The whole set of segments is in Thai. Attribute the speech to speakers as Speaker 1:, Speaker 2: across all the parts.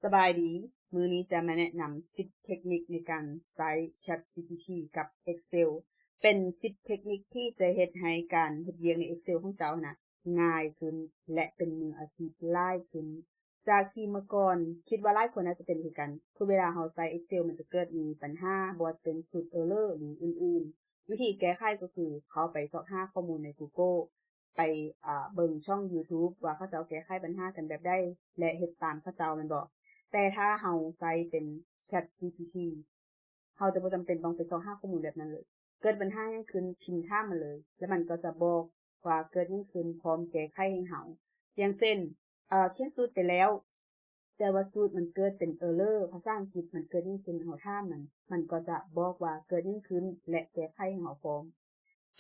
Speaker 1: สบายดีมื้อนี้จะมาแนะนำ10เทคนิคในการใช้ ChatGPT กับ Excel เป็น10เทคนิคที่จะเฮ็ดให้การเฮ็ดเวียกใน Excel ของเจ้าน่ะง่ายขึ้นและเป็นมืออาชีพหลายขึ้นจากที่เมื่อก่อนคิดว่าหลายคนน่าจะเป็นคือกันคือเวลาเราใช้ Excel มันจะเกิดมีปัญหาบ่ว่าจะเป็นสูตร Error หรืออื่นๆวิธีแก้ไขก็คือเข้าไปเสาะหาข้อมูลใน Google ไปเบิ่งช่อง YouTube ว่าเขาเจ้าแก้ไขปัญหากันแบบใดและเฮ็ดตามเขาเจ้าแม่นบ่แต่ถ้าเราใช้เป็น ChatGPT เราจะบ่จำเป็นต้องไปเสาะหาข้อมูลแบบนั้นเลยเกิดปัญหาหยังขึ้นพิมพ์ถามมันเลยแล้วมันก็จะบอกว่าเกิดหยังขึ้นพร้อมแก้ไขให้เราอย่างเช่นเขียนสูตรไปแล้วแต่ว่าสูตรมันเกิดเป็น Error ภาษาอังกฤษมันเกิดหยังขึ้นเราถามมันก็จะบอกว่าเกิดหยังขึ้นและแก้ไขให้เราพร้อม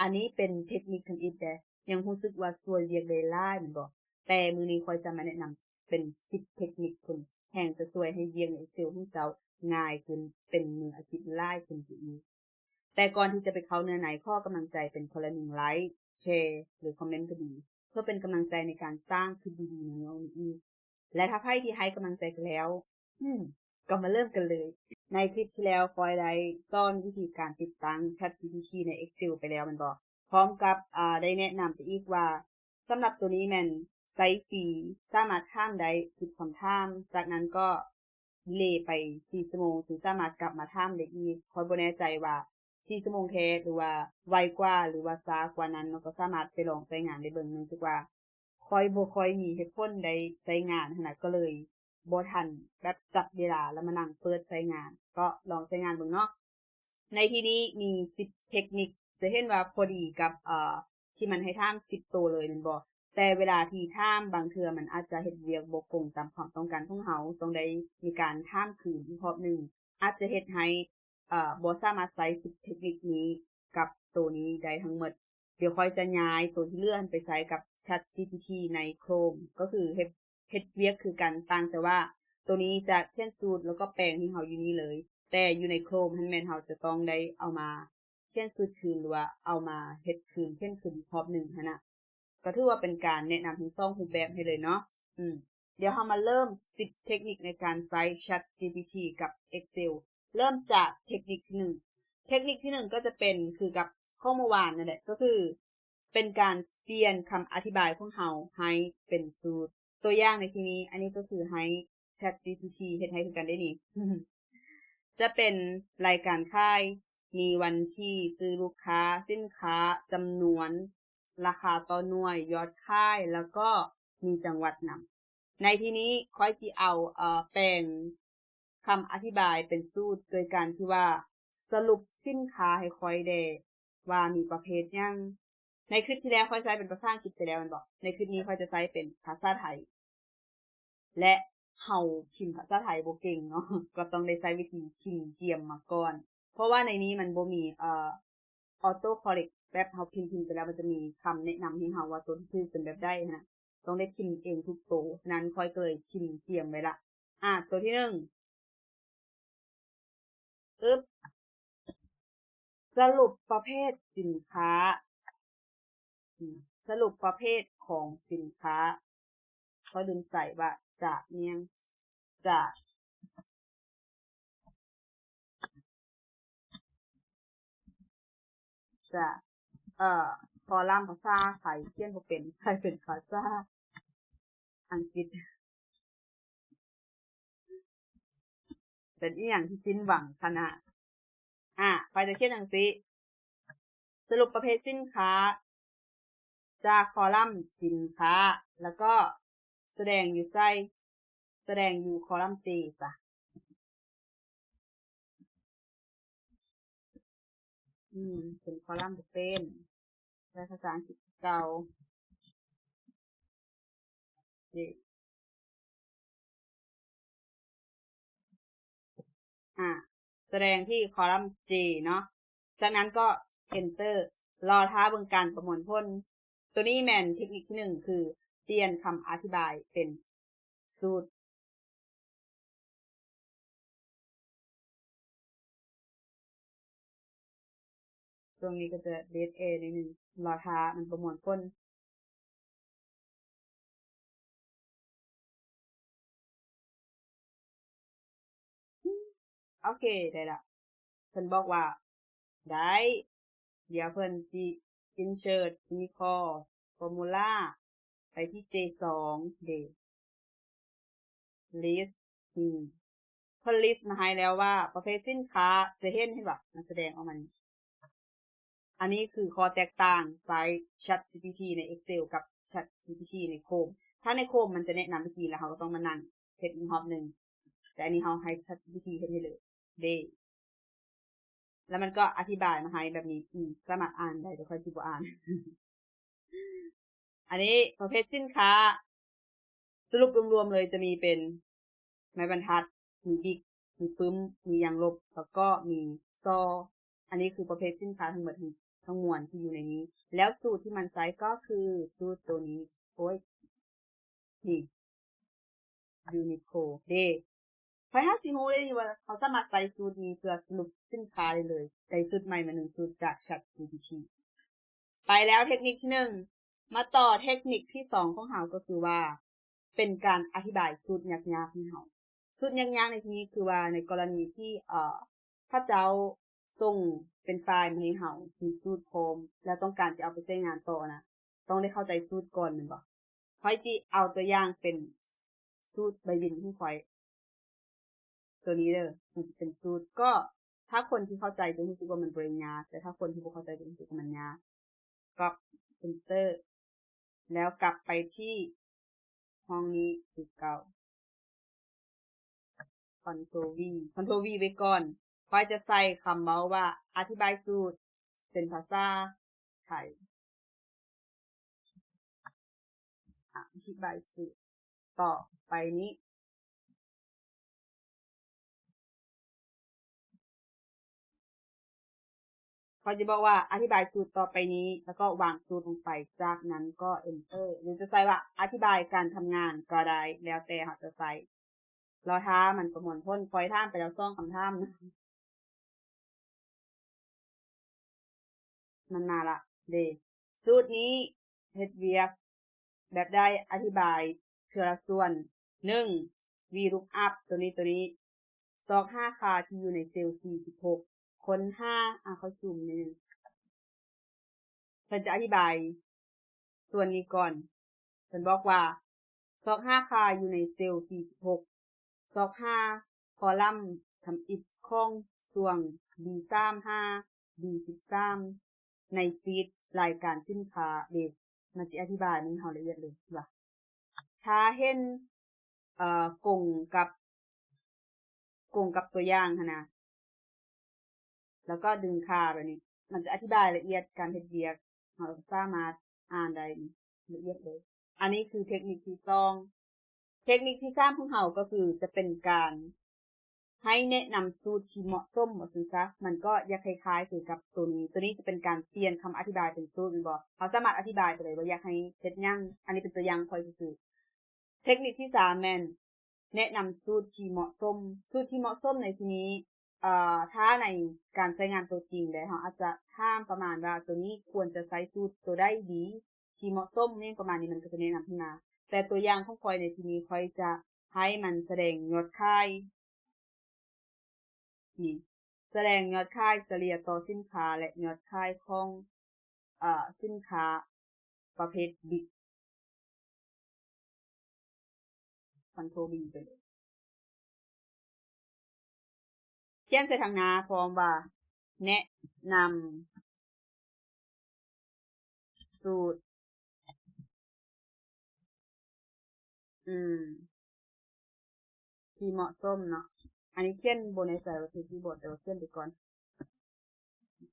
Speaker 1: อันนี้เป็นเทคนิคทำอิฐแต่ยังรู้สึกว่าช่วยเวียกได้หลายแม่นบ่แต่มื้อนี้ข้อยจะมาแนะนำเป็น10เทคนิคพุ่นแฮ่งจะช่วยให้เวียกใน Excel ของเจ้าง่ายขึ้นเป็นมืออาชีพหลายขึ้นไปอีกแต่ก่อนที่จะไปเข้าเนื้อในขอกำลังใจเป็นคนละ1ไลค์แชร์หรือคอมเมนต์ก็ดีเพื่อเป็นกำลังใจในการสร้างคลิปดีๆแนวนี้อีกและถ้าใครที่ให้กำลังใจกันแล้วก็มาเริ่มกันเลยในคลิปที่แล้วข้อยได้สอนวิธีการติดตั้ง ChatGPT ใน Excel ไปแล้วแม่นบ่พร้อมกับได้แนะนำไปอีกว่าสำหรับตัวนี้แม่นใช้ฟรีสามารถถามได้10คำถามจากนั้นก็ดีเลย์ไป4ชั่วโมงถึงสามารถกลับมาถามได้อีกข้อยบ่แน่ใจว่า4ชั่วโมงแท้หรือว่าไวกว่าหรือว่าช้ากว่านั้นเนาะก็สามารถไปลองใช้งานได้เบิ่งเนื่องจากว่าข้อยบ่ค่อยมีเหตุผลได้ใช้งานหั้นน่ะก็เลยบ่ทันแบบจับเวลาแล้วมานั่งเปิดใช้งานก็ลองใช้งานเบิ่งเนาะในที่นี้มี10เทคนิคจะเห็นว่าพอดีกับที่มันให้ถาม10ตัวเลยแม่นบ่แต่เวลาที่ถามบางเทื่อมันอาจจะเฮ็ดเวียกบ่ตรงตามความต้องการของเราต้องได้มีการถามคืนอีกรอบหนึ่งอาจจะเฮ็ดให้บ่สามารถใช้10เทคนิคนี้กับตัวนี้ได้ทั้งหมดเดี๋ยวค่อยจะย้ายตัวที่เหลือไปใช้กับ ChatGPT ใน Chrome ก็คือเฮ็ดเวียกคือกันต่างแต่ว่าตัวนี้จะเขียนสูตรแล้วก็แปลงให้เราอยู่นี่เลยแต่อยู่ใน Chrome หั้นแม่นเราจะต้องได้เอามาเขียนสูตรคืนหรือว่าเอามาเฮ็ดคืนเขียนคืนอีกรอบหนึ่งหั้นน่ะก็ถือว่าเป็นการแนะนำทั้ง2รูปแบบให้เลยเนาะเดี๋ยวเรามาเริ่ม10เทคนิคในการใช้ ChatGPT กับ Excel เริ่มจากเทคนิคที่1เทคนิคที่1ก็จะเป็นคือกับข้อเมื่อวานนั่นแหละก็คือเป็นการเปลี่ยนคำอธิบายของเราให้เป็นสูตรตัวอย่างในที่นี้อันนี้ก็คือให้ ChatGPT เฮ็ดให้คือกันได้นี่ จะเป็นรายการค่ายมีวันที่ซื้อลูกค้าสินค้าจำนวนราคาต่อหน่วยยอดค่ายแล้วก็มีจังหวัดนำในที่นี้ค่อยสิเอาแปลงคำอธิบายเป็นสูตรโดยการที่ว่าสรุปสินค้าให้ค่อยได้ว่ามีประเภทหยังในคลิปที่แล้วค่อยใช้เป็นภาษาอังกฤษไปแล้วแม่นบ่ในคลิปนี้ค่อยจะใช้เป็นภาษาไทยและเราพิมพ์ภาษาไทยบ่เก่งเนาะก็ต้องได้ใช้วิธีพิมพ์เตรียมมาก่อนเพราะว่าในนี้มันบ่มีauto correct แบบเราพิมพ์ไปแล้วมันจะมีคำแนะนำให้เราว่าตัวที่ถูกเป็นแบบใดนะต้องได้พิมพ์เองทุกตัวฉะนั้นค่อยก็เลยพิมพ์เตรียมไว้ละตัวที่1อึ๊บสรุปประเภทสินค้าสรุปประเภทของสินค้าค่อยลืมใส่ว่าจากเนียงจากคอลัมน์ภาษาไทยเขียนบ่เป็นใช้เป็นภาษาอังกฤษเป็นอีหยังที่สิ้นหวังขนาดข้อยจะเขียนจั่งซี้สรุปประเภทสินค้าจากคอลัมน์สินค้าแล้วก็แสดงอยู่ไสแสดงอยู่คอลัมน์ J จ้ะเป็นคอลัมน์บ่เป็นใช้ภาษาอังกฤษเก่า J แสดงที่คอลัมน์ J เนาะจากนั้นก็ Enter รอท้าเบิ่งการประมวลผลตัวนี้แม่นเทคนิคที่1คือเปลี่ยนคำอธิบายเป็นสูตรตรงนี้ก็จะ Dead Air นิดนึงรอท้ามันประมวลผล โอเคได้ละเพิ่นบอกว่าได้เดี๋ยวเพิ่นสิ insert unicore formula ไปที่ J2 เด list เพิ่น list มาให้แล้วว่าประเภทสินค้าจะเห็นบ่มันแสดงออกมานี่อันนี้คือข้อแตกต่างไซส์ ChatGPT ใน Excel กับ ChatGPT ใน Chrome ถ้าใน Chrome มันจะแนะนำเมื่อกี้แล้วเราก็ต้องมานั่งเฮ็ดอีกรอบนึงแต่อันนี้เราให้ ChatGPT เฮ็ดให้เลยเด้แล้วมันก็อธิบายมาให้แบบนี้สามารถอ่านได้แต่ค่อยสิบ่อ่าน อันนี้ประเภทสินค้าสรุปรวมๆเลยจะมีเป็นไม้บรรทัดมีบิ๊กมีปึ้มมียางลบแล้วก็มีซออันนี้คือประเภทสินค้าทั้งหมดทั้งมวลที่อยู่ในนี้แล้วสูตรที่มันใช้ก็คือสูตรตัวนี้โอ้ยนี่ยูนิโคเด้พอยสิฮู้ได้ว่าเขาสามารถใช้สูตรนี้เพื่อสรุปสินค้าได้เลยได้สูตรใหม่มา1สูตรจาก ChatGPT ไปแล้วเทคนิคที่1มาต่อเทคนิคที่2ของเราก็คือว่าเป็นการอธิบายสูตรยากๆให้เราสูตรยากๆในที่นี้คือว่าในกรณีที่พระเจ้าส่งเป็นไฟล์มาให้เรามีสูตรพร้อมแล้วต้องการจะเอาไปใช้งานต่อนะต้องได้เข้าใจสูตรก่อนแม่นบ่ค่อยจิเอาตัวอย่างเป็นสูตรใบบินของข่อยตัวนี้เด้อมันจะเป็นสูตรก็ถ้าคนที่เข้าใจจะรู้สึกว่ามันบ่ยากแต่ถ้าคนที่บ่เข้าใจจะรู้สึกว่ามันยากก็ enter แล้วกลับไปที่ห้องนี้คือเก่า Ctrl V Ctrl V ไว้ก่อนค่อยจะใส่คำเมาส์ว่าอธิบายสูตรเป็นภาษาไทยอธิบายสูตรต่อไปนี้เขาจะบอกว่าอธิบายสูตรต่อไปนี้แล้วก็วางสูตรลงไปจากนั้นก็ enter หรือจะใส่ว่าอธิบายการทำงานก็ได้แล้วแต่เขาจะใส่รอท้ามันประมวลผลคอยท่ามไปแล้วซ่องคำท่ามมันมาละเดสูตรนี้เฮ็ดเวียกแบบได้อธิบายเทื่อละส่วน1 VLOOKUP ตัวนี้ซอก5ค่าที่อยู่ในเซลล์46ค้น5เขาซูมนิดนึงฉันจะอธิบายส่วนนี้ก่อนฉันบอกว่าซอก5ค่าอยู่ในเซลล์46ซอก5คอลัมน์ทำอิฐของส่วง B35 B13 ในซีทรายการสินค้าเด็กมันจะอธิบายมันเฮาละเอียดเลยว่าถ้าเห็นกงกับตัวอย่างหั่นน่ะแล้วก็ดึงค่าแบบนี้มันจะอธิบายละเอียดการเฮ็ดเวียกเฮาสามารถอ่านได้ละเอียดเลยอันนี้คือเทคนิคที่2เทคนิคที่3ของเฮาก็คือจะเป็นการให้แนะนำสูตรที่เหมาะสมว่าซั่นซะมันก็จะคล้ายๆคือกับตัวนี้จะเป็นการเปลี่ยนคำอธิบายเป็นสูตรแม่นบ่เฮาสามารถอธิบายไปเลยว่าอยากให้เฮ็ดหยังอันนี้เป็นตัวอย่างค่อยซื่อๆเทคนิคที่3แม่นแนะนำสูตรที่เหมาะสมสูตรที่เหมาะสมในที่นี้ถ้าในการใช้งานตัวจริงแล้วเฮาอาจจะถามประมาณว่าตัวนี้ควรจะใช้สูตรตัวใดดีที่เหมาะสมนี่ประมาณนี้มันก็จะแนะนำขึ้นมาแต่ตัวอย่างของข้อยในที่นี้ข้อยจะให้มันแสดงยอดขายนี่แสดงยอดขายเฉลี่ยต่อสินค้าและยอดขายของสินค้าประเภทบิ๊ก Ctrl V ไปเลยเขียนใส่ทางหน้าพร้อมว่าแนะนำสูตรที่เหมาะสมเนาะอันนี้เขียนบนในสายวัตถุที่บทแต่ว่าเขียนไปก่อน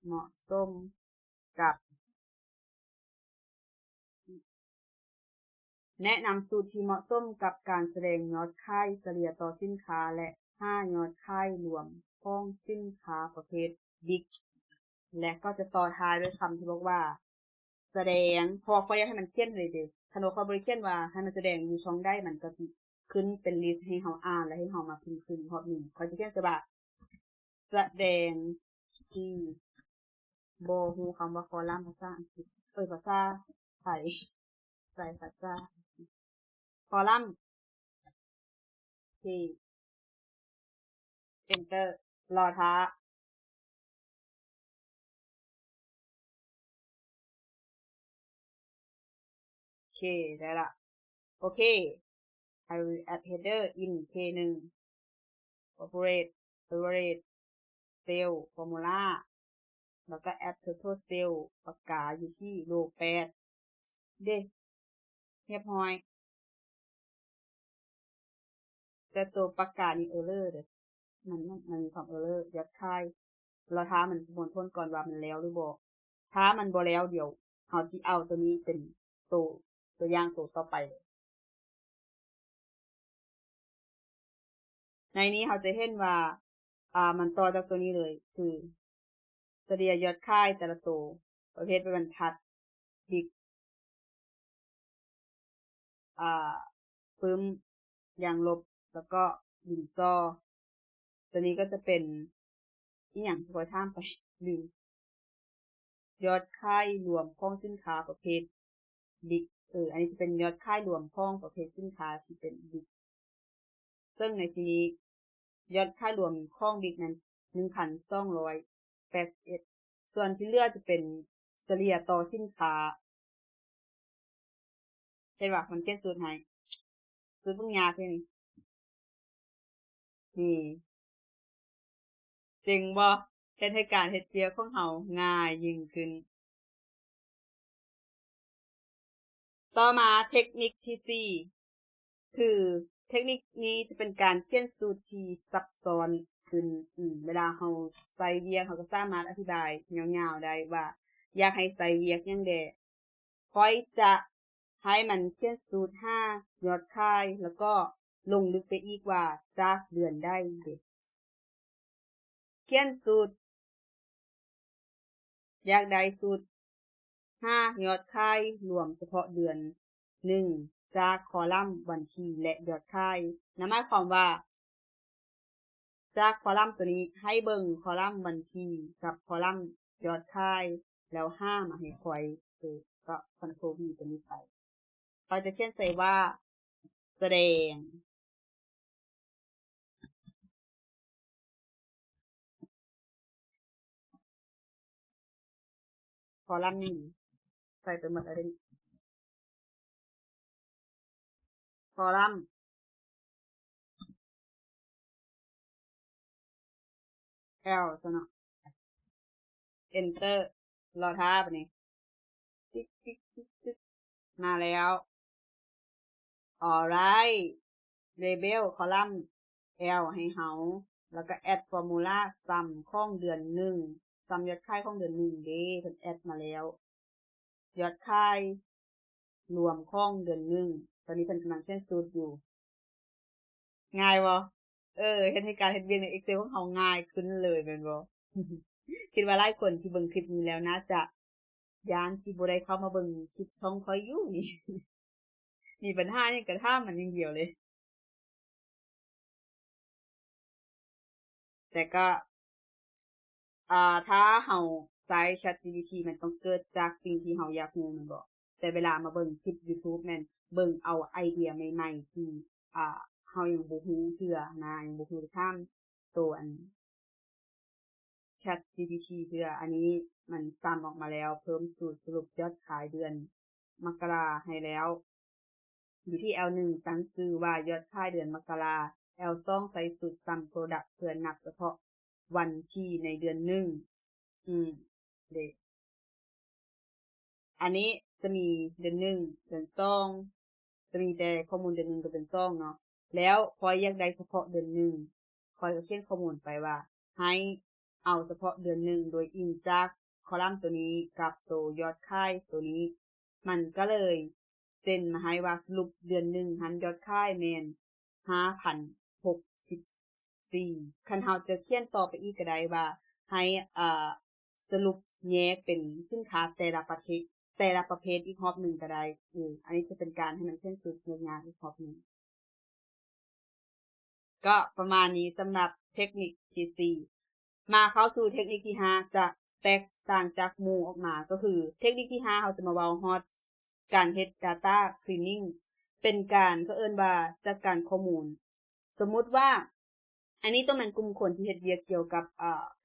Speaker 1: เหมาะสมกับแนะนำสูตรที่เหมาะสมกับการแสดงยอดขายเฉลี่ยต่อสินค้าและ5ยอดขายรวมของสินค้าประเภทบิ๊กและก็จะต่อท้ายด้วยคำที่บอกว่าแสดงพอเขาอยากให้มันเขียนเลยเด้ถ้าเขาบ่ได้เขียนว่าให้มันแสดงอยู่ช่องใดมันก็สิขึ้นเป็นลิสต์ให้เฮาอ่านและให้เฮามาพิมพ์ขึ้นพร้อมนี้เขาจะเขียนซะว่าแสดงที่บ่ฮู้คำว่าคอลัมน์ภาษาอังกฤษภาษาไทยใส่ภาษาคอลัมน์ที่ enter รอท้าโอเคได้ละโอเค I will add header in K1 corporate average sale formula แล้วก็ add total sale ปากกาอยู่ที่โล8เด้เรียบร้อยแต่ตัวปากกานี่ error เด้มันมีความ error ยอดค่ายเราท้ามันบนทนก่อนว่ามันแล้วหรือบ่ถ้ามันบ่แล้วเดี๋ยวเฮาสิเอาตัวนี้เป็นตัวอย่างตัวต่อไปเลยในนี้เราจะเห็นว่ามันต่อจากตัวนี้เลยคือเฉลี่ยยอดค่ายแต่ละตัวประเภทเป็นบรรทัดบิ๊กปึ้มยางลบแล้วก็ดินซอตัวนี้ก็จะเป็นอีหยังที่ค่อยถามไปลืมยอดค่ายรวมของสินค้าประเภทบิ๊กอันนี้จะเป็นยอดค่ายรวมของประเภทสินค้าที่เป็นบิ๊กซึ่งในที่นี้ยอดค่ารวมของบิ๊กนั้น 1,281 ส่วนที่เหลือจะเป็นเฉลี่ยต่อสินค้าเห็นว่ามันเขียนสูตรให้สูตรเพิ่งยากแค่นี้นี่จริงบ่เฮ็ดให้การเฮ็ดเวียกของเฮาง่ายยิ่งขึ้นต่อมาเทคนิคที่4คือเทคนิคนี้จะเป็นการเขียนสูตรที่ซับซ้อนขึ้นเวลาเฮาใส่เวียกเฮาก็สามารถอธิบายยาวๆได้ว่าอยากให้ใส่เวียกหยังแดค่อยจะให้มันเขียนสูตร5ยอดค่ายแล้วก็ลงลึกไปอีกว่าจากเดือนได้เด้เขียนสูตรอยากได้สูตร5ยอดค่ายรวมเฉพาะเดือน1จากคอลัมน์บัญชีและยอดค่ายนั่นหมายความว่าจากคอลัมน์ตัวนี้ให้เบิ่งคอลัมน์บัญชีกับคอลัมน์ยอดค่ายแล้ว5มาให้ข้อยก็ Ctrl V ตัวนี้ไปเราจะเขียนใส่ว่าแสดงคอลัมน์นี้ใส่ไปหมดแล้วคอลัมน์ L ซะเนาะ Enter รอท้าบัดนี้ติ๊กติ๊กติ๊กติ๊กมาแล้ว alright label คอลัมน์ L ให้เฮาแล้วก็ add formula sum ของเดือน1 sum ยอดขายของเดือน1เด้เพิ่น add มาแล้วยอดขายรวมของเดือน1ตอนนี้เพิ่นกำลังเขียนสูตรอยู่ง่ายบ่เฮ็ดให้การเฮ็ดเวียกใน Excel ของเฮาง่ายขึ้นเลยแม่นบ่ คิดว่าหลายคนที่เบิ่งคลิปนี้แล้วน่าจะย้านสิบ่ได้เข้ามาเบิ่งคลิปช่องข้อยอยู่นี่ มีปัญหาหยังก็ถามมันอย่างเดียวเลยแต่ก็ถ้าเฮาใช้ ChatGPT มันต้องเกิดจากสิ่งที่เฮาอยากรู้แม่นบ่แต่เวลามาเบิ่งคลิป YouTube แม่นเบิ่งเอาไอเดียใหม่ๆที่เฮายังบ่รู้เทื่อนะยังบ่รู้ทางตัวอัน ChatGPT เทื่ออันนี้มันซ้ำออกมาแล้วเพิ่มสูตรสรุปยอดขายเดือนมกราให้แล้วอยู่ที่ L1 ตั้งชื่อว่ายอดขายเดือนมกรา L2 ใส่สูตร sum product เพื่อนับเฉพาะวันที่ในเดือนเด้อันนี้จะมีเดือน1เดือน2จะมีแต่ข้อมูลเดือน1กับเดือน2เนาะแล้วพออยากได้เฉพาะเดือน1ข้อยก็เขียนข้อมูลไปว่าให้เอาเฉพาะเดือน1โดยอิงจากคอลัมน์ตัวนี้กับตัวยอดขายตัวนี้มันก็เลยเซ็นมาให้ว่าสรุปเดือน1หั้นยอดขายแม่น 5,064 คันเฮาจะเขียนต่อไปอีกก็ได้ว่าให้สรุปแยกเป็นสินค้าแต่ละประเภทอีกรอบหนึ่งก็ได้อันนี้จะเป็นการให้มันเขียนสูตรงานอีกรอบหนึ่งก็ประมาณนี้สำหรับเทคนิคที่4มาเข้าสู่เทคนิคที่5จะแตกต่างจากหมู่ออกมาก็คือเทคนิคที่5เราจะมาเว้าฮอดการเฮ็ด data cleaning เป็นการเขาเอิ้นว่าจัดการข้อมูลสมมุติว่า อันนี้ต้องเป็นกลุ่มคนที่เฮ็ดเวียกเกี่ยวกับ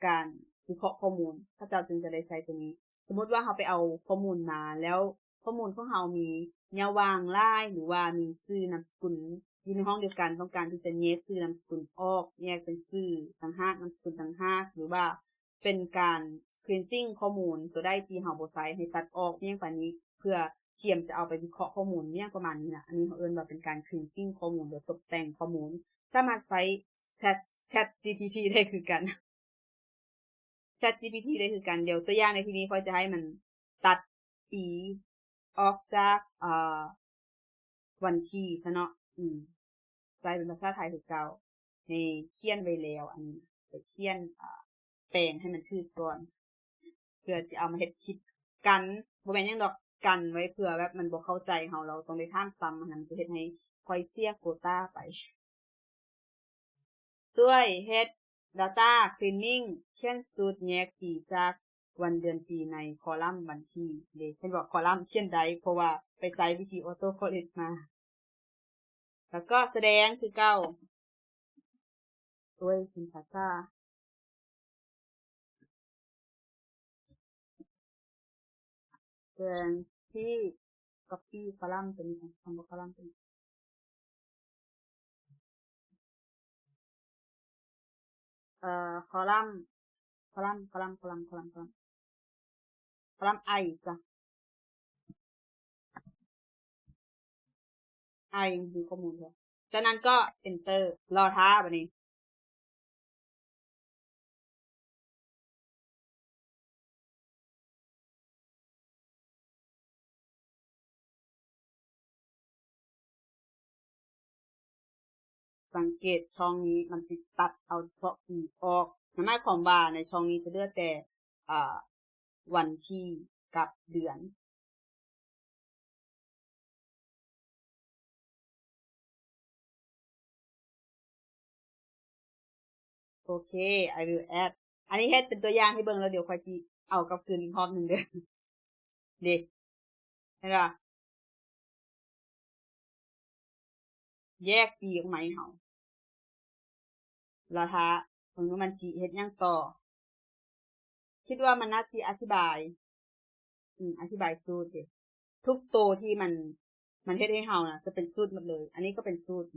Speaker 1: การวิเคราะห์ข้อมูลเขาเจ้าจึงจะได้ใช้ตัวนี้สมมุติว่าเราไปเอาข้อมูลมาแล้วข้อมูลของเรามียาวางหลายหรือว่ามีชื่อนามสกุลอยู่ในห้องเดียวกันต้องการที่จะแยกชื่อนามสกุลออกแยกเป็นชื่อต่างหากนามสกุลต่างหากหรือว่าเป็นการ cleansing ข้อมูลตัวใดที่เราบ่ใช้ให้ตัดออกอย่างปานนี้เพื่อเตรียมจะเอาไปวิเคราะห์ข้อมูลอย่างประมาณนี้น่ะอันนี้เขาเอิ้นว่าเป็นการ cleansing ข้อมูลหรือตกแต่งข้อมูลสามารถใช้ ChatGPT ได้คือกัน ChatGPT ได้คือกันเดี๋ยวตัวอย่างในที่นี้ค่อยจะให้มันตัดปีออกจากวันที่ซะเนาะใส่เป็นภาษาไทยคือเก่านี่เขียนไว้แล้วอันนี้ไปเขียนแปลงให้มันชื่อก่อนเพื่อจะเอามาเฮ็ดคลิปกันบ่แม่นหยังดอกกันไว้เพื่อแบบมันบ่เข้าใจเฮาเราต้องได้ถามซ้ำมันจะเฮ็ดให้ค่อยเสียโควตาไปด้วยเฮ็ด Data Cleaning เขียนสูตรแยกปีจากวันเดือนปีในคอลัมน์วันที่เด้เพิ่นบอกคอลัมน์เขียนได้เพราะว่าไปใช้วิธี Auto Correct มาแล้วก็แสดงคือเก่าด้วยเป็นภาษาแสดงที่ copy คอลัมน์เป็นคำว่าคอลัมน์เป็นคอลัมน์คอลัมน์I จ้ะ I ดูข้อมูลเลยจากนั้นก็ enter รอท้าบัดนี้สังเกตช่องนี้มันสิตัดเอาเฉพาะปีออกหมายความว่าในช่องนี้จะเหลือแต่วันที่กับเดือนโอเค I will add อันนี้เฮ็ดเป็นตัวอย่างให้เบิ่งแล้วเดี๋ยวค่อยสิเอากลับคืนอีกรอบนึงเด้อเด้เห็นบ่แยกปีออกมาให้เฮาแล้วถ้าเบิ่งว่ามันสิเฮ็ดหยังต่อคิดว่ามันน่าสิอธิบายอธิบายสูตรเด้ทุกตัวที่มันเฮ็ดให้เฮาน่ะจะเป็นสูตรหมดเลยอันนี้ก็เป็นสูตร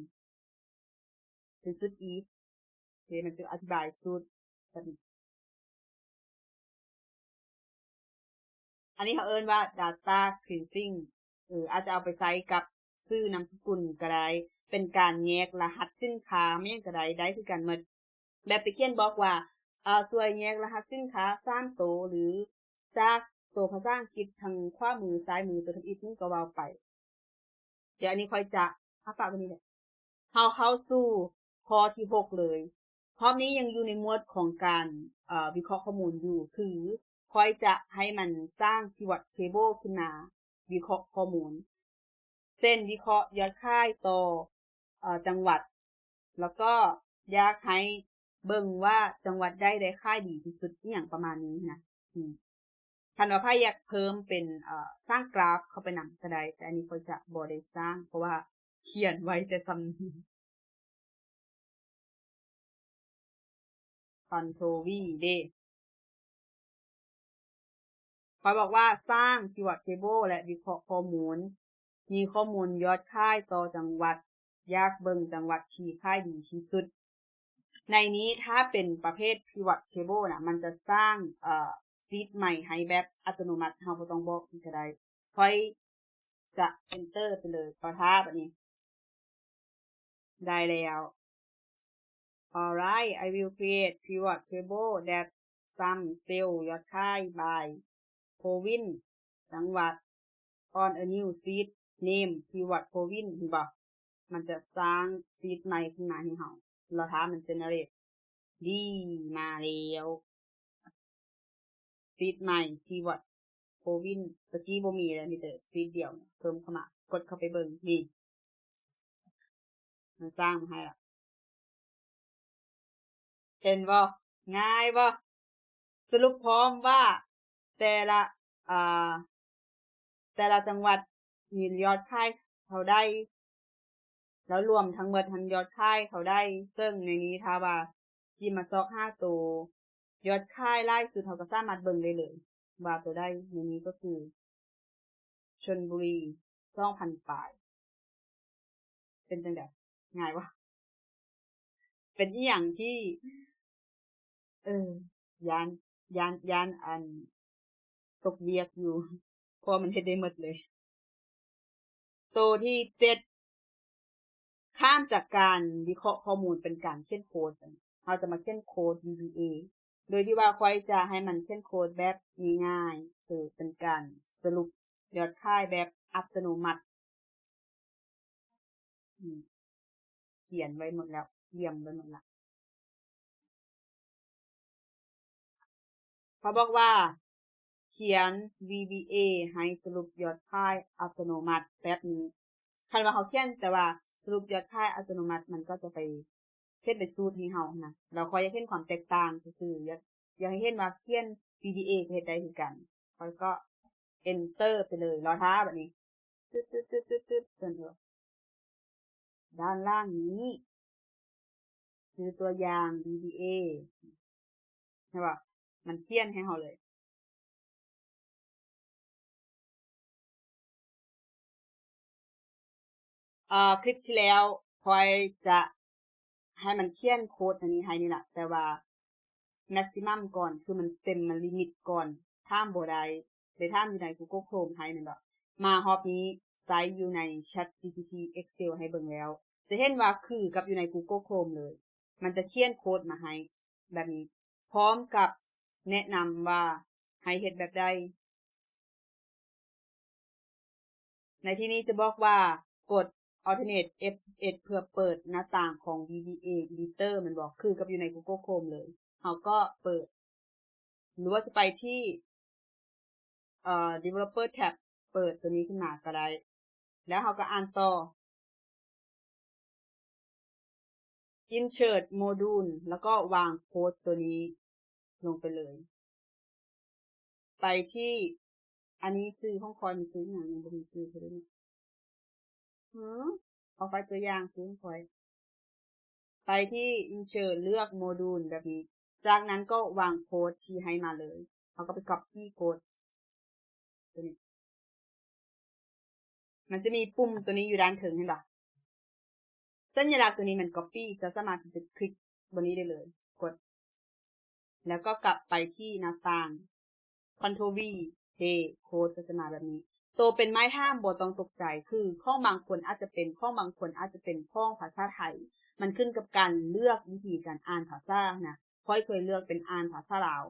Speaker 1: เป็นสูตร if มันจะอธิบายสูตรแบบนี้อันนี้เขาเอิ้นว่า data cleansing อาจจะเอาไปใช้กับชื่อนามสกุลก็ได้เป็นการแยกรหัสสินค้าแม่นก็ได้คือกันหมดแบบไปเขียนบอกว่าช่วยแยกรหัสสินค้า3ตัวหรือจากตัวภาษาอังกฤษทางขวามือซ้ายมือตัวทางอีกนึงก็ว่าไปเดี๋ยวอันนี้ค่อยจะฝากตรงนี้แหละเราเข้าสู่ข้อที่6เลยข้อนี้ยังอยู่ในหมวดของการวิเคราะห์ข้อมูลอยู่คือค่อยจะให้มันสร้าง pivot table ขึ้นมาวิเคราะห์ข้อมูลเช่นวิเคราะห์ยอดขายต่อจังหวัดแล้วก็อยากให้เบิ่งว่าจังหวัดใดได้ขายดีที่สุดอีหยังประมาณนี้นะคันว่าไผอยากเพิ่มเป็นสร้างกราฟเข้าไปนำก็ได้แต่อันนี้ข้อยจะบ่ได้สร้างเพราะว่าเขียนไว้แต่ส่ำนี้ Control V เด้ข้อยบอกว่าสร้าง pivot table และวิเคราะห์ข้อมูลมีข้อมูลยอดขายต่อจังหวัดอยากเบิ่งจังหวัดที่ขายดีที่สุดในนี้ถ้าเป็นประเภท pivot table น่ะมันจะสร้างซีทใหม่ให้แบบอัตโนมัติเฮาบ่ต้องบอกก็ได้ค่อยจะ enter ไปเลยขอท้าบัดนี้ได้แล้ว Alright I will create pivot table that sum cell ยอดขาย by province จังหวัด on a new sheet name pivot province เห็นบ่มันจะสร้างซีทใหม่ขึ้นมาให้เฮาแล้วถ้ามัน generate ดีมาแล้วซีทใหม่ pivot province ตะกี้บ่มีแล้วมีแต่ซีทเดียวเพิ่มเข้ามากดเข้าไปเบิ่งนี่มันสร้างมาให้แล้วเห็นบ่ง่ายบ่สรุปพร้อมว่าแต่ละอ่าแต่ละจังหวัดมียอดขายเท่าใด แล้วรวมทั้งหมดทั้งยอดขายเขาได้ซึ่งในนี้ถ้าว่าจิมาซอก5ตัวยอดขายล่าสุดเขาก็สามารถเบิ่งได้เลยว่าตัวได้ในนี้ก็คือชลบุรี 2,000 ปลายเป็นจังได๋ง่ายวะเป็นอีหยังที่ย้านอันตกเวียกอยู่เพราะมันเฮ็ดได้หมดเลยตัวที่7ข้ามจากการวิเคราะห์ข้อมูลเป็นการเขียนโคดเราจะมาเขียนโคด VBA โดยที่ว่าค่อยจะให้มันเขียนโคดแบบง่ายๆคือเป็นการสรุปยอดขายแบบอัตโนมัติเขียนไว้หมดแล้วเยี่ยมไว้หมดแล้วเขาบอกว่าเขียน VBA ให้สรุปยอดขายอัตโนมัติแบบนี้คันว่าเขาเขียนแต่ว่าสรุปยอดขายอัตโนมัติมันก็จะไปเช่นไปสูตรให้เฮานะเราค่อยจะเห็นความแตกต่างซื่อๆอยากให้เห็นว่าเขียน VBA เฮ็ดได้คือกันค่อยก็ enter ไปเลยรอท้าบัดนี้ตึ๊ดๆๆๆจนด้านล่างนี้คือตัวอย่าง VBA ใช่ป่ะมันเขียนให้เฮาเลยคลิปที่แล้วค่อยจะให้มันเขียนโค้ดอันนี้ให้นี่ล่ะแต่ว่า maximum ก่อนคือมันเต็มมันลิมิตก่อนท่ามบ่ได้ได้ท่ามอยู่ใน Google Chrome ให้แม่นบ่มารอบนี้ใช้อยู่ใน ChatGPT Excel ให้เบิ่งแล้วจะเห็นว่าคือกับอยู่ใน Google Chrome เลยมันจะเขียนโคดมาให้แบบนี้พร้อมกับแนะนำว่าให้เฮ็ดแบบใดในที่นี้จะบอกว่ากด Alternate F11 เพื่อเปิดหน้าต่างของ VBA Editor มันบอกคือกับอยู่ใน Google Chrome เลยเราก็เปิดหรือว่าจะไปที่developer tab เปิดตัวนี้ขึ้นมาก็ได้แล้วเราก็อ่านต่อ insert module แล้วก็วางโค้ดตัวนี้ลงไปเลยไปที่อันนี้ซื้อของคอยมีซื้ออย่างยังบ่มีซื้อคือได้นี่เอาไปตัวอย่างซื้อของคอยไปที่ insert เลือกโมดูลแบบนี้จากนั้นก็วางโค้ดที่ให้มาเลยเราก็ไป copy โค้ดตัวนี้มันจะมีปุ่มตัวนี้อยู่ด้านถึงเห็นป่ะสัญลักษณ์ตัวนี้มัน copy จะสามารถที่จะคลิกบนนี้ได้เลยกดแล้วก็กลับไปที่หน้าต่าง Ctrl V Paste โค้ดก็จะมาแบบนี้ตัวเป็นไม้ห้ามบ่ต้องตกใจคือข้องบางคนอาจจะเป็นข้องบางคนอาจจะเป็นข้องภาษาไทยมันขึ้นกับการเลือกวิธีการอ่านภาษานะค่อยเคยเลือกเป็นอ่านภาษาลาว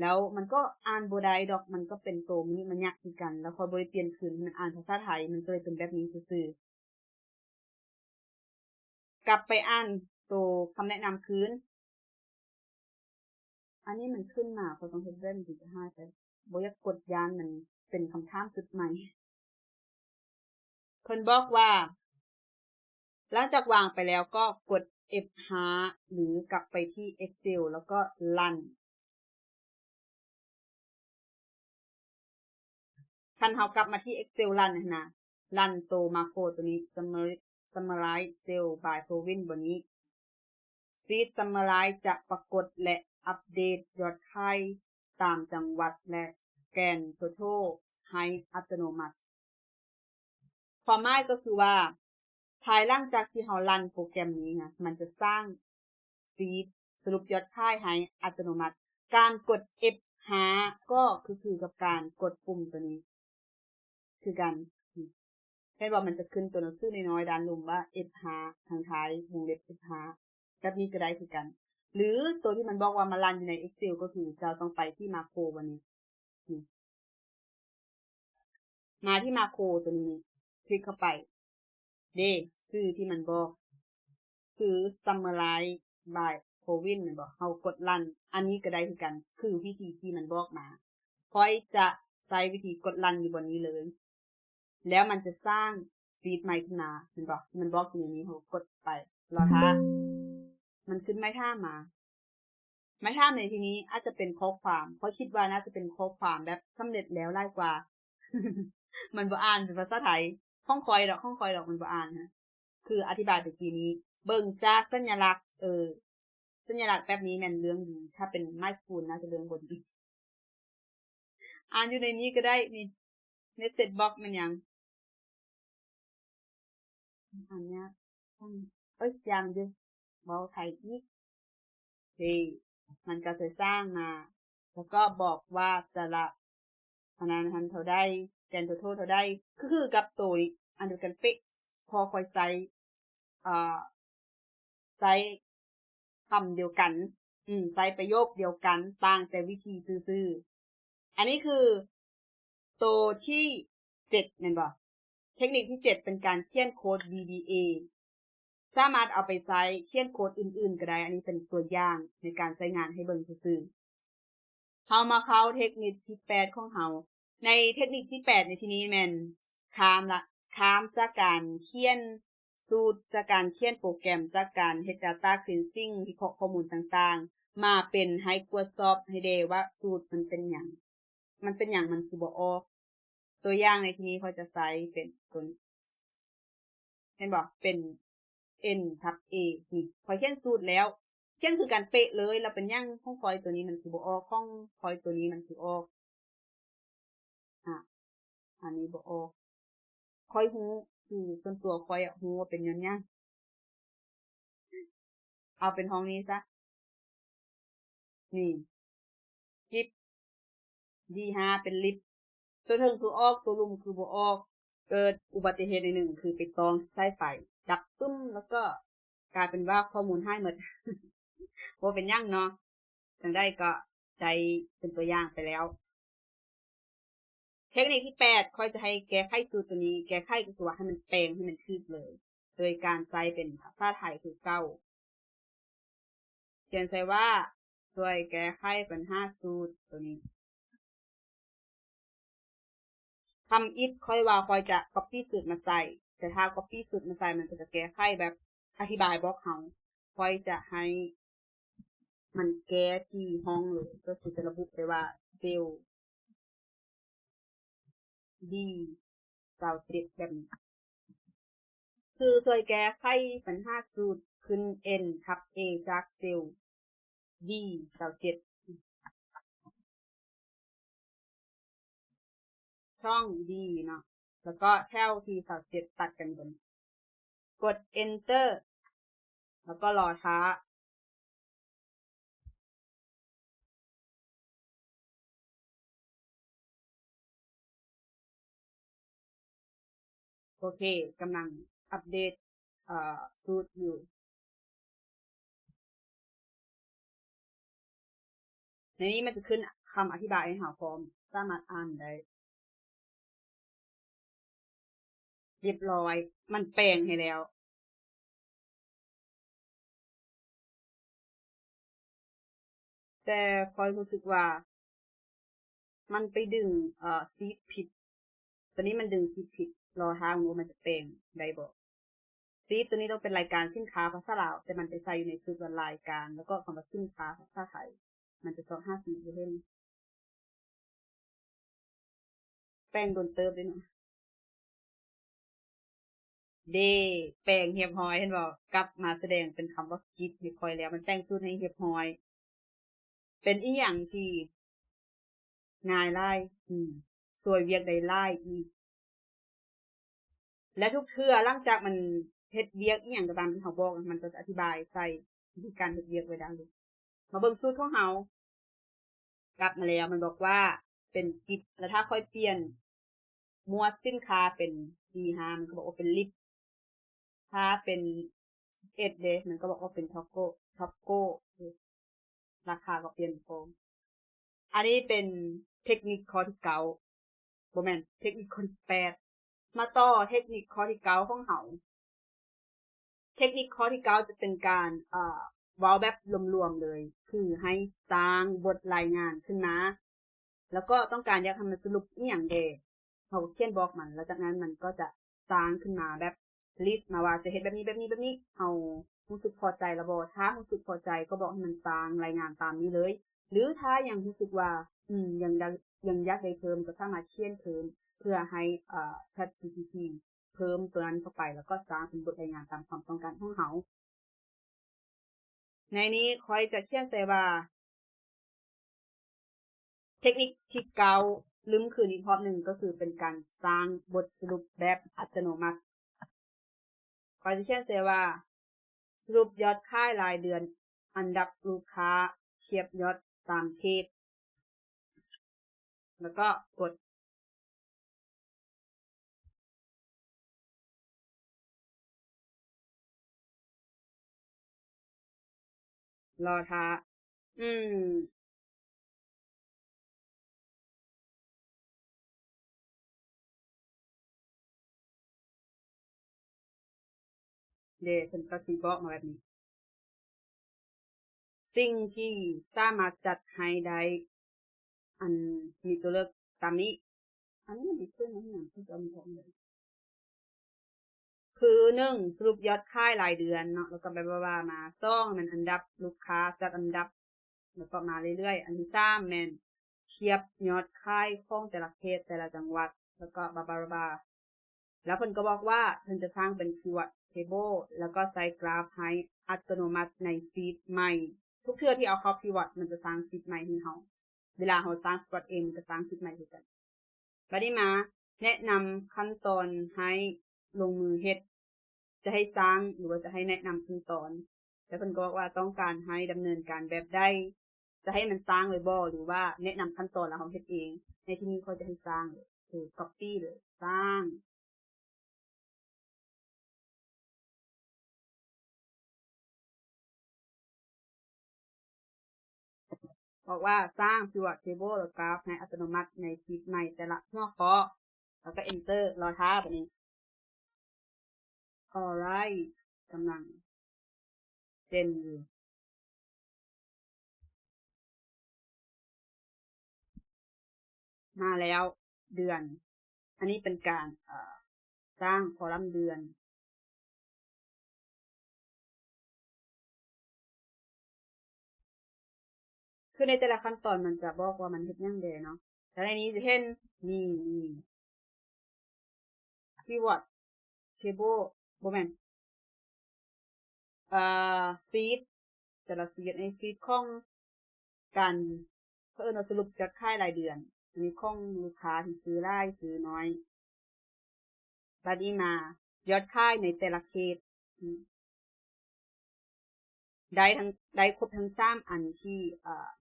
Speaker 1: แล้วมันก็อ่านบ่ได้ดอกมันก็เป็นโตมันยากคือกันแล้วค่อยบ่ได้เปลี่ยนคืนมันอ่านภาษาไทยมันก็เลยเป็นแบบนี้ซื่อกลับไปอ่านตัวคำแนะนำคืนอันนี้มันขึ้นมาก็ต้องเฮ็ดเว้นถึงจะ5แต่บ่อยากกดยานมันเป็นคำถามสุดใหม่เพิ่นบอกว่าหลังจากวางไปแล้วก็กด F5 หรือกลับไปที่ Excel แล้วก็รันคันเฮากลับมาที่ Excel รันนะรันตัวมาโครตัวนี้ Summarize Cell by Province บนนี้ Sheet Summarize จะปรากฏและอัปเดตยอดขายตามจังหวัดและแกน Total ให้อัตโนมัติความหมายก็คือว่าภายหลังจากที่เรารันโปรแกรมนี้นะมันจะสร้างฟีดสรุปยอดขายให้อัตโนมัติการกด F5 ก็คือกับการกดปุ่มตัวนี้คือกันเห็นว่ามันจะขึ้นตัวหนังสือน้อยๆด้านลุ่มว่า F5 ทางท้ายวงเล็บ F5 แบบนี้ก็ได้คือกันหรือตัวที่มันบอกว่ามารันอยู่ใน Excel ก็คือเราต้องไปที่มาโครวันนี้มาที่มาโครตัวนี้คลิกเข้าไปเด้คือที่มันบอกคือ summarize by province มันบอกเฮากดรันอันนี้ก็ได้คือกันคือวิธีที่มันบอกมาค่อยจะใช้วิธีกดรันอยู่บนนี้เลยแล้วมันจะสร้างฟีดใหม่ขึ้นมามันบอกอยู่ในนี้เฮากดไปรอท่ามันขึ้นไม้ท่ามาไม้ท่าในที่นี้อาจจะเป็นข้อความเพราะคิดว่าน่าจะเป็นข้อความแบบสำเร็จแล้วหลายกว่ามันบ่อ่านเป็นภาษาไทยห้องคอยดอกมันบ่อ่านนะคื คืออธิบายไปทีนี้เบิ่งจากสัญลักษณ์สัญลักษณ์แบบนี้แม่นเรื่องดีถ้าเป็นไม้คูณน่าจะเรื่องบนดีอ่านอยู่ในนี้ก็ได้นี่ nested box มันหยังอันเนี้ยยังดิเว้าไทยอีกมันก็จะสร้างมาแล้วก็บอกว่าจะละคะแนนหันเท่าใดแกนตัวโทษเท่าใดคือกับตัวอันเดียวกันเป๊ะพอค่อยใส่ใช้คำเดียวกันใช้ประโยคเดียวกันต่างแต่วิธีซื่อๆอันนี้คือตัวที่7แม่นบ่เทคนิคที่7เป็นการเขียนโค้ด VBA สามารถเอาไปใช้เขียนโค้ดอื่นๆก็ได้อันนี้เป็นตัวอย่างในการใช้งานให้เบิ่งซื่อๆเฮามาเข้าเทคนิคที่8ของเฮาในเทคนิคที่8ในที่นี้แม่นข้ามจากการเขียนสูตรจากการเขียนโปรแกรมจากการเฮ็ด data cleansing วิเคราะห์ข้อมูลต่างๆมาเป็นให้ตรวจสอบให้ได้ว่าสูตรมันเป็นหยังมันคือบ่ออกตัวอย่างในที่นี้เขาจะใช้เป็นตัวนี้เห็นบ่เป็น n/a นี่พอเขียนสูตรแล้วเขียนคือกันเป๊ะเลยแล้วเป็นหยังของคอยตัวนี้มันคือบ่ออกของคอยตัวนี้มันคือออกอันนี้บ่ออกคอยฮู้คือส่วนตัวคอยฮู้ว่าเป็นย้อนหยังเอาเป็นห้องนี้ซะนี่กิฟD5 เป็นลิฟตัวเทิงคือออกตัวลุ่มคือบ่ออกเกิดอุบัติเหตุในหนึ่งคือไปตองสายไฟดับปึ้มแล้วก็กลายเป็นว่าข้อมูลหายหมดบ่เป็นหยังเนาะจังได้ก็ใจเป็นตัวอย่างไปแล้วเทคนิคที่8ค่อยจะให้แก้ไขสูตรตัวนี้แก้ไขก็คือว่าให้มันแปลงให้มันคืบเลยโดยการใช้เป็นภาษาไทยคือเก่าเขียนใส่ว่าช่วยแก้ไขปัญหาสูตรตัวนี้ทำอิฟค่อยว่าค่อยจะ copy สูตรมาใส่แต่ถ้า copy สูตรมาใส่มันก็จะแก้ไขแบบอธิบายบอกเฮาค่อยจะให้มันแก้ที่ห้องเลยก็คือจะระบุไปว่าเซลD27แบบนี้คือช่วยแก้ไขปัญหาสูตรขึ้น n/a จากเซล D27ช่อง D เนาะแล้วก็แถวที่27ตัดกันบนกด enter แล้วก็รอช้าโอเคกำลังอัปเดตสูตรอยู่ในนี้มันจะขึ้นคำอธิบายให้หาพร้อมสามารถอ่านได้เรียบร้อยมันแปลงให้แล้วแต่คอยรู้สึกว่ามันไปดึงซีดผิดตอนนี้มันดึงซีดผิดรอทางว่ามันจะแปลงได้บ่ซีดตัวนี้ต้องเป็นรายการสินค้าภาษาลาวแต่มันไปใส่อยู่ในสูตรว่ารายการแล้วก็คำว่าสินค้าภาษาไทยมันจะ254อยู่เห็นแปลงโดนเติบด้วยเนาะเดแปลงเฮียบฮอยเห็นบ่กลับมาแสดงเป็นคำว่าคิดไม่ค่อยแล้วมันแต่งสูตรให้เฮียบฮอยเป็นอีหยังที่ง่ายหลายสวยเวียกได้หลายอีกและทุกเทื่อหลังจากมันเฮ็ดเวียกอีหยังก็ตามที่เฮาบอกมันก็จะอธิบายใส่วิธีการเฮ็ดเวียกไว้ดังนี้มาเบิ่งสูตรของเฮากลับมาแล้วมันบอกว่าเป็นกิจแล้วถ้าค่อยเปลี่ยนหมวดสินค้าเป็น D5 มันก็บอกว่าเป็นลิปถ้าเป็น11เดมันก็บอกว่าเป็นท็อปโก้ราคาก็เปลี่ยนโฟมอันนี้เป็นเทคนิคข้อที่9บ่แม่นเทคนิคข้อที่8มาต่อเทคนิคข้อที่9ของเฮาเทคนิคข้อที่9จะเป็นการเว้าแบบรวมๆเลยคือให้สร้างบทรายงานขึ้นมาแล้วก็ต้องการอยากให้มันสรุปอีหยังเด้เฮาเขียนบอกมันแล้วจากนั้นมันก็จะสร้างขึ้นมาแบบลิสต์มาว่าจะเฮ็ดแบบนี้เฮารู้สึกพอใจแล้วบ่ถ้ารู้สึกพอใจก็บอกให้มันสร้างรายงานตามนี้เลยหรือถ้ายังรู้สึกว่ายังอยากได้เพิ่มก็สามารถเขียนเพิ่มเพื่อให้ChatGPT เพิ่มตัวนั้นเข้าไปแล้วก็สร้างเป็นบทรายงานตามความต้องการของเฮาในนี้ค่อยจะเขียนใส่ว่าเทคนิคที่เก่าลืมคืนอีกรอบหนึ่งก็คือเป็นการสร้างบทสรุปแบบอัตโนมัติค่อยจะเขียนใส่ว่าสรุปยอดขายรายเดือนอันดับลูกค้าเทียบยอดตามเขตแล้วก็กดรอท้าเดี๋ยวเพิ่นก็สิบอกมาแบบนี้สิ่งที่สามารถจัดให้ได้อันมีตัวเลือกตามนี้อันนี้มันดีขึ้นนะอย่างที่จะมีของเลยคือ1สรุปยอดขายรายเดือนเนาะแล้วก็แบบว่ามา2มันอันดับลูกค้าจัดอันดับแล้วก็มาเรื่อยๆอันที่3แม่นเทียบยอดขายของแต่ละเขตแต่ละจังหวัดแล้วก็บาแล้วเพิ่นก็บอกว่าเพิ่นจะสร้างเป็น pivot table แล้วก็ใส่กราฟให้อัตโนมัติในซีทใหม่ทุกเทื่อที่เอาเข้า pivot มันจะสร้างซีทใหม่ให้เฮาเวลาเฮาสร้าง pivot เองมันก็สร้างซีทใหม่คือกันบัดนี้มาแนะนำขั้นตอนให้ลงมือเฮ็ดจะให้สร้างหรือว่าจะให้แนะนำขั้นตอนแต่เพิ่นก็บอกว่าต้องการให้ดำเนินการแบบใดจะให้มันสร้างเลยบ่หรือว่าแนะนำขั้นตอนแล้วเฮาเฮ็ดเองในที่นี้เขาจะให้สร้างเลยคือ copy เลยสร้างบอกว่าสร้าง pivot table หรือกราฟให้อัตโนมัติในชีตใหม่แต่ละหัวข้อแล้วก็ enter รอท้าแบบนี้ alright กำลังเจนอยู่มาแล้วเดือนอันนี้เป็นการสร้างคอลัมน์เดือนคือในแต่ละขั้นตอนมันจะบอกว่ามันเฮ็ดหยังแดเนาะแต่ในนี้จะเห็นนี่keyword table บ่แม่นซีดแต่ละซีดในซีดของการเพิ่นว่าสรุปยอดขายรายเดือนอันนี้ของลูกค้าที่ซื้อหลายซื้อน้อยบัดนี้มายอดขายในแต่ละเขตได้ครบทั้ง3อันที่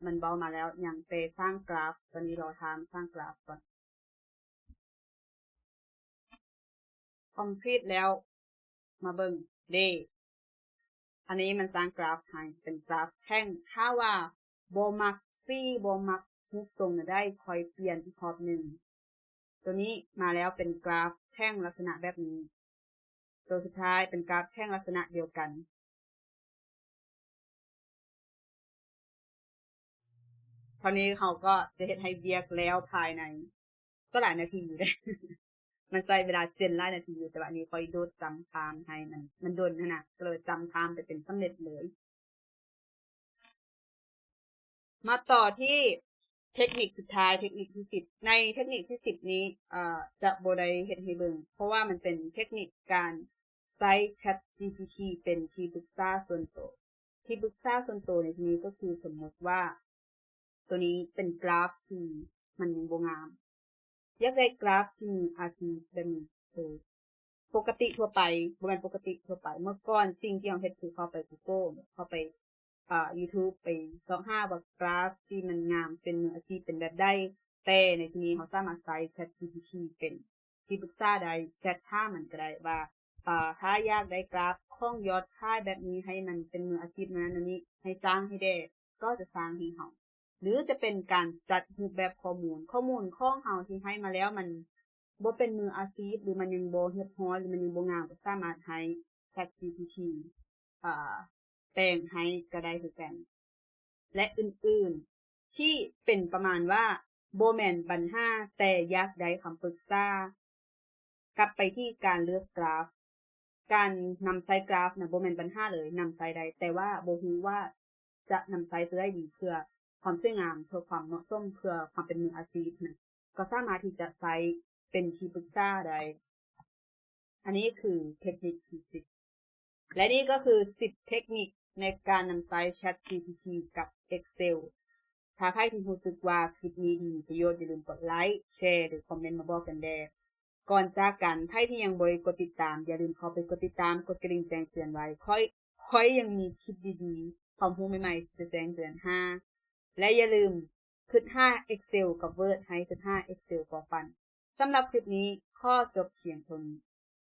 Speaker 1: มันเว้ามาแล้วอย่างแต่สร้างกราฟตอนนี้รอทำสร้างกราฟก่อน complete แล้วมาเบิ่งเด้อันนี้มันสร้างกราฟให้เป็นกราฟแท่งถ้าว่าบ่มักซี่บ่มักรูปทรงได้ค่อยเปลี่ยนอีกรอบนึงตัวนี้มาแล้วเป็นกราฟแท่งลักษณะแบบนี้ตัวสุดท้ายเป็นกราฟแท่งลักษณะเดียวกันคราวนี้เขาก็จะเฮ็ดให้เวียกแล้วภายในก็หลายนาทีอยู่เด้ มันใช้เวลา7หลายนาทีอยู่แต่ว่าอันนี้ค่อยโดดจำไทม์ให้มันดนนะก็เลยจำไทม์ไปเป็นสำเร็จเลยมาต่อที่เทคนิคสุดท้ายเทคนิคที่10ในเทคนิคที่10นี้จะบ่ได้เฮ็ดให้เบิ่งเพราะว่ามันเป็นเทคนิคการใช้ ChatGPT เป็นที่ปรึกษาส่วนตัวที่ปรึกษาส่วนตัวในที่นี้ก็คือสมมติว่าตัวนี้เป็นกราฟที่มันยังบ่งามอยากได้กราฟที่มีอาชีพแบบนี้ปกติทั่วไปบ่แม่นปกติทั่วไปเมื่อก่อนสิ่งที่เราเฮ็ดคือเข้าไป Google เข้าไปYouTube ไปเสาะหาว่ากราฟที่มันงามเป็นมืออาชีพเป็นแบบใดแต่ในที่นี้เราสามารถใช้ ChatGPT เป็นที่ปรึกษาได้แชทถามมันก็ได้ว่าถ้าอยากได้กราฟของยอดขายแบบนี้ให้มันเป็นมืออาชีพนั้นอันนี้ให้สร้างให้ได้ก็จะสร้างให้เราหรือจะเป็นการจัดรูปแบบข้อมูลของเราที่ให้มาแล้วมันบ่เป็นมืออาชีพหรือมันยังบ่เรียบร้อยหรือมันยังบ่งามก็สามารถให้ ChatGPT อ่าแปลงให้ก็ได้คือกันและอื่นๆที่เป็นประมาณว่าบ่แม่นปัญหาแต่อยากได้คำปรึกษากลับไปที่การเลือกกราฟการนำใช้กราฟน่ะบ่แม่นปัญหาเลยนำใช้ได้แต่ว่าบ่ฮู้ว่าจะนำใช้ตัวใดดีเพื่อความสวยงามเพื่อความเหมาะสมเพื่อความเป็นมืออาชีพนะก็สามารถที่จะใช้เป็นที่ปรึกษาได้ อันนี้คือเทคนิคที่10และนี่ก็คือ10เทคนิคในการนำใช้ ChatGPT กับ Excel ถ้าใครที่รู้สึกว่าคลิปนี้ดีประโยชน์อย่าลืมกดไลค์แชร์หรือคอมเมนต์มาบอกกันแด่ก่อนจากกันใครที่ยังบ่ได้กดติดตามอย่าลืมเข้าไปกดติดตามกดกระดิ่งแจ้งเตือนไว้ค่อยยังมีคลิปดีๆความรู้ใหม่ๆจะแจ้งเตือนและอย่าลืมคิด5 Excel กับ Word ให้คิด5 Excel พอปันสำหรับคลิปนี้ขอจบเพียงเท่านี้